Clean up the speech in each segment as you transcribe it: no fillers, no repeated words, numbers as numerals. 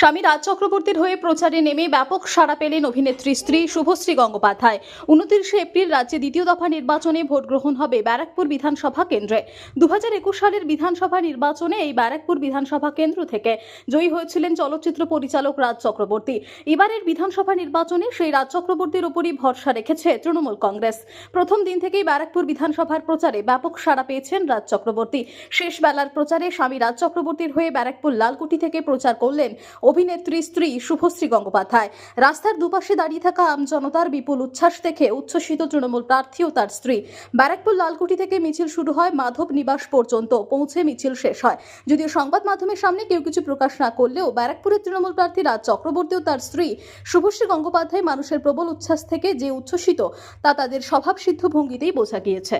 স্বামী রাজ চক্রবর্তীর হয়ে প্রচারে নেমে ব্যাপক সাড়া পেলেন অভিনেত্রী স্ত্রী শুভশ্রী গঙ্গোপাধ্যায়। 29 এপ্রিল রাজ্যে দ্বিতীয় দফা নির্বাচনে ভোট গ্রহণ হবে ব্যারাকপুর বিধানসভা কেন্দ্রে। 2021 সালের বিধানসভা নির্বাচনে এই ব্যারাকপুর বিধানসভা কেন্দ্র থেকে জয়ী হয়েছিলেন চলচ্চিত্র পরিচালক রাজ চক্রবর্তী। এবারের বিধানসভা নির্বাচনে সেই রাজ চক্রবর্তীর উপরই ভরসা রেখেছে তৃণমূল কংগ্রেস। প্রথম দিন থেকেই ব্যারাকপুর বিধানসভার প্রচারে ব্যাপক সাড়া পেয়েছেন রাজ চক্রবর্তী। শেষ বেলার প্রচারে স্বামী রাজ চক্রবর্তীর হয়ে ব্যারাকপুর লালকুটি থেকে প্রচার করলেন অভিনেত্রী স্ত্রী শুভশ্রী গঙ্গোপাধ্যায়। রাস্তার দুপাশে দাঁড়িয়ে থাকা আমজনতার বিপুল উচ্ছ্বাস দেখে উচ্ছ্বসিত তৃণমূল প্রার্থী ও তার স্ত্রী। ব্যারাকপুর লালকুটি থেকে মিছিল শুরু হয় মাধব নিবাস পর্যন্ত পৌঁছে মিছিল শেষ হয়। যদিও সংবাদ মাধ্যমের সামনে কেউ কিছু প্রকাশ না করলেও ব্যারাকপুরের তৃণমূল প্রার্থী রাজ চক্রবর্তী ও তার স্ত্রী শুভশ্রী গঙ্গোপাধ্যায় মানুষের প্রবল উচ্ছ্বাস থেকে যে উচ্ছ্বসিত তা তাদের স্বভাবসিদ্ধ ভঙ্গিতেই বোঝা গিয়েছে।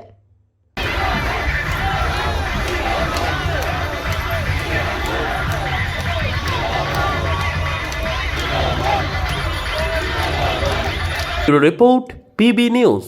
Report PB News।